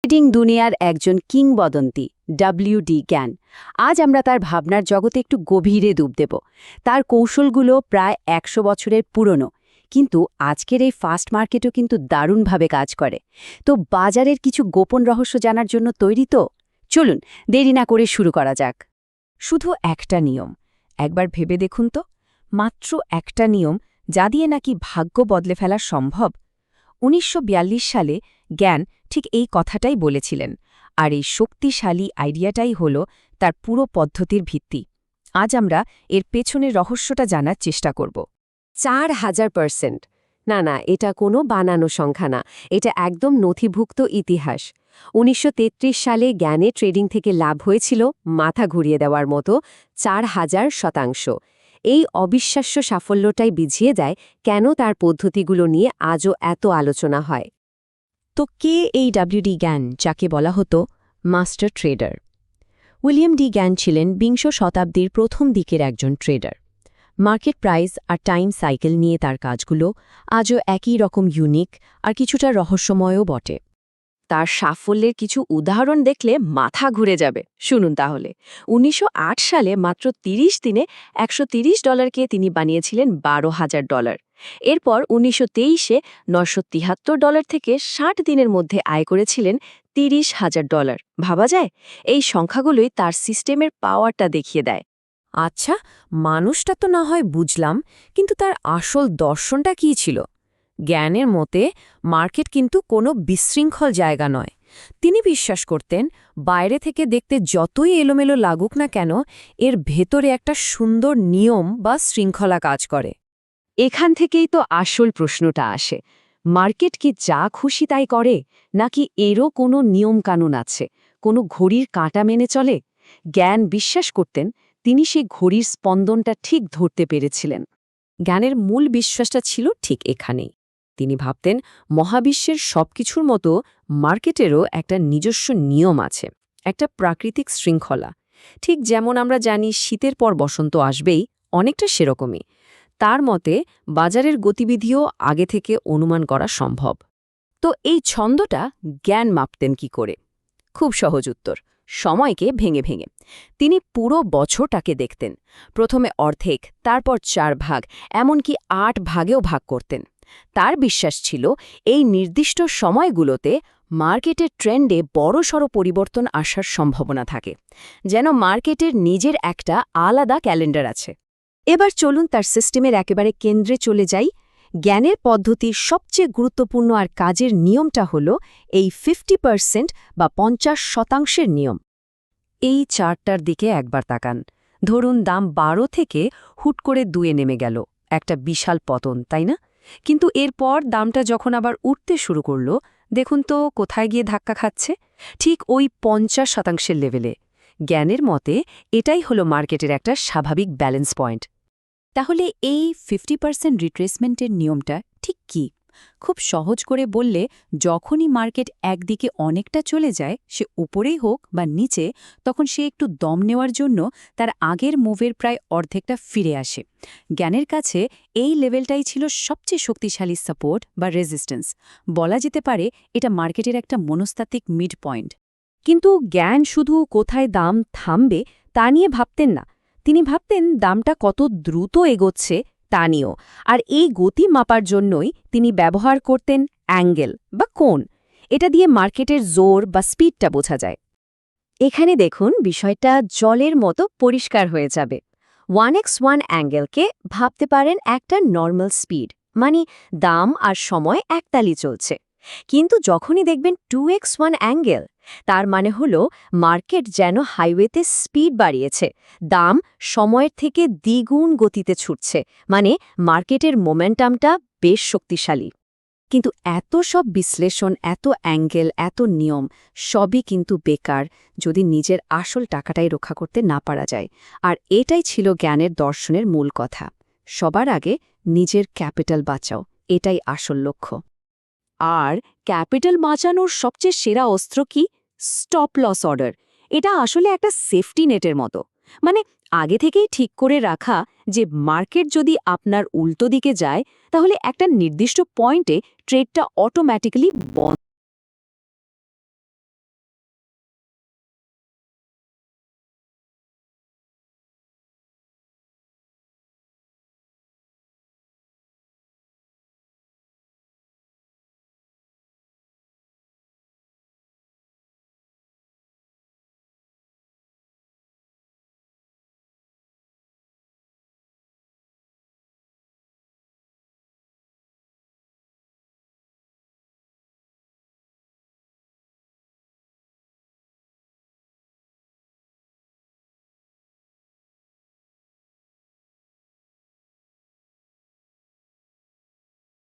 Trading দুনিয়ার একজন কিংবদন্তি ডব্লিউডি জ্ঞান। আজ আমরা তার ভাবনার জগতে একটু গভীরে ডুব দেব। তার কৌশলগুলো প্রায় ১০০ বছরের পুরনো, কিন্তু আজকের এই ফাস্ট মার্কেটও কিন্তু দারুণভাবে কাজ করে। তো বাজারের কিছু গোপন রহস্য জানার জন্য তৈরি তো? চলুন দেরি না করে শুরু করা যাক। শুধু একটা নিয়ম, একবার ভেবে দেখুন তো, মাত্র একটা নিয়ম, যা দিয়ে নাকি ভাগ্য বদলে ফেলা সম্ভব। ১৯৪২ সালে জ্ঞান ঠিক এই কথাটাই বলেছিলেন, আর এই শক্তিশালী আইডিয়াটাই হল তার পুরো পদ্ধতির ভিত্তি। আজ আমরা এর পেছনের রহস্যটা জানার চেষ্টা করব। ৪,০০০%। না, এটা কোনো বানানো সংখ্যা না, এটা একদম নথিভুক্ত ইতিহাস। ১৯৩৩ সালে জ্ঞানে ট্রেডিং থেকে লাভ হয়েছিল মাথা ঘুরিয়ে দেওয়ার মতো ৪,০০০%। এই অবিশ্বাস্য সাফল্যটাই বুঝিয়ে দেয় কেন তার পদ্ধতিগুলো নিয়ে আজও এত আলোচনা হয়। তো কে এই ডব্লিউডি জ্ঞান, যাকে বলা হতো মাস্টার ট্রেডার? উইলিয়াম ডি জ্ঞান ছিলেন বিংশ শতাব্দীর প্রথম দিকের একজন ট্রেডার। মার্কেট প্রাইস আর টাইম সাইকেল নিয়ে তার কাজগুলো আজও একই রকম ইউনিক আর কিছুটা রহস্যময়ও বটে। তার সাফল্যের কিছু উদাহরণ দেখলে মাথা ঘুরে যাবে, শুনুন তাহলে। ১৯০৮ সালে মাত্র ৩০ দিনে $১৩০কে তিনি বানিয়েছিলেন $১২,০০০। এরপর ১৯২৩-এ $৯৭৩ থেকে ৬০ দিনের মধ্যে আয় করেছিলেন $৩০,০০০। ভাবা যায়? এই সংখ্যাগুলোই তার সিস্টেমের পাওয়ারটা দেখিয়ে দেয়। আচ্ছা, মানুষটা তো না হয় বুঝলাম, কিন্তু তার আসল দর্শনটা কী ছিল? জ্ঞানের মতে মার্কেট কিন্তু কোনো বিশৃঙ্খল জায়গা নয়। তিনি বিশ্বাস করতেন বাইরে থেকে দেখতে যতই এলোমেলো লাগুক না কেন, এর ভেতরে একটা সুন্দর নিয়ম বা শৃঙ্খলা কাজ করে। এখান থেকেই তো আসল প্রশ্নটা আসে, মার্কেট কি যা খুশি তাই করে, নাকি এরও কোনো নিয়মকানুন আছে, কোনো ঘড়ির কাঁটা মেনে চলে? জ্ঞান বিশ্বাস করতেন তিনি সেই ঘড়ির স্পন্দনটা ঠিক ধরতে পেরেছিলেন। জ্ঞানের মূল বিশ্বাসটা ছিল ঠিক এখানেই। তিনি ভাবতেন মহাবিশ্বের সবকিছুর মতো মার্কেটেরও একটা নিজস্ব নিয়ম আছে, একটা প্রাকৃতিক শৃঙ্খলা। ঠিক যেমন আমরা জানি শীতের পর বসন্ত আসবেই, অনেকটা সেরকমই। তার মতে বাজারের গতিবিধিও আগে থেকে অনুমান করা সম্ভব। তো এই ছন্দটা জ্ঞান মাপতেন কি করে? খুব সহজ উত্তর, সময়কে ভেঙে ভেঙে। তিনি পুরো বছরটাকে দেখতেন, প্রথমে অর্ধেক, তারপর ৪ ভাগ, এমনকি ৮ ভাগেও ভাগ করতেন। তার বিশ্বাস ছিল এই নির্দিষ্ট সময়গুলোতে মার্কেটের ট্রেন্ডে বড়সড় পরিবর্তন আসার সম্ভাবনা থাকে, যেন মার্কেটের নিজের একটা আলাদা ক্যালেন্ডার আছে। এবার চলুন তার সিস্টেমের একেবারে কেন্দ্রে চলে যাই। জ্ঞানের পদ্ধতির সবচেয়ে গুরুত্বপূর্ণ আর কাজের নিয়মটা হল এই 50% বা 50% নিয়ম। এই চার্টটার দিকে একবার তাকান। ধরুন দাম ১২ থেকে হুট করে ২-এ নেমে গেল, একটা বিশাল পতন, তাই না? কিন্তু এরপর দামটা যখন আবার উঠতে শুরু করল, দেখুন তো কোথায় গিয়ে ধাক্কা খাচ্ছে? ঠিক ওই ৫০% লেভেলে। জ্ঞানের মতে এটাই হলো মার্কেটের একটা স্বাভাবিক ব্যালেন্স পয়েন্ট। তাহলে এই 50% রিট্রেসমেন্টের নিয়মটা ঠিক কি? খুব সহজ করে বললে, যখনই মার্কেট একদিকে অনেকটা চলে যায়, সে উপরেই হোক বা নিচে, তখন সে একটু দম নেওয়ার জন্য তার আগের মুভের প্রায় অর্ধেকটা ফিরে আসে। জ্ঞানের কাছে এই লেভেলটাই ছিল সবচেয়ে শক্তিশালী সাপোর্ট বা রেজিস্ট্যান্স। বলা যেতে পারে এটা মার্কেটের একটা মনস্তাত্ত্বিক মিড পয়েন্ট। কিন্তু জ্ঞান শুধু কোথায় দাম থামবে তা নিয়ে ভাবতেন না। তিনি ভাবতেন দামটা কত দ্রুত এগোচ্ছে তা নিয়েও। আর এই গতি মাপার জন্যই তিনি ব্যবহার করতেন অ্যাঙ্গেল বা কোণ। এটা দিয়ে মার্কেটের জোর বা স্পিডটা বোঝা যায়। এখানে দেখুন, বিষয়টা জলের মতো পরিষ্কার হয়ে যাবে। 1x1 অ্যাঙ্গেলকে ভাবতে পারেন একটা নর্মাল স্পিড, মানে দাম আর সময় একতালি চলছে। কিন্তু যখনই দেখবেন 2x1 অ্যাঙ্গেল, তার মানে হলো মার্কেট যেন হাইওয়েতে স্পিড বাড়িয়েছে, দাম সময়ের থেকে দ্বিগুণ গতিতে ছুটছে, মানে মার্কেটের মোমেন্টামটা বেশ শক্তিশালী। কিন্তু এত সব বিশ্লেষণ, এত অ্যাঙ্গেল, এত নিয়ম, সবই কিন্তু বেকার যদি নিজের আসল টাকাটাই রক্ষা করতে না পারা যায়। আর এটাই ছিল জ্ঞানের দর্শনের মূল কথা। সবার আগে নিজের ক্যাপিটাল বাঁচাও, এটাই আসল লক্ষ্য। আর ক্যাপিটাল বাঁচানোর সবচেয়ে সেরা অস্ত্র কি? Stop loss order. এটা আসলে একটা সেফটি নেটের মতো, মানে আগে থেকেই ঠিক করে রাখা যে মার্কেট যদি আপনার উল্টো দিকে যায়, তাহলে একটা নির্দিষ্ট পয়েন্টে ট্রেডটা অটোম্যাটিক্যালি বন্ধ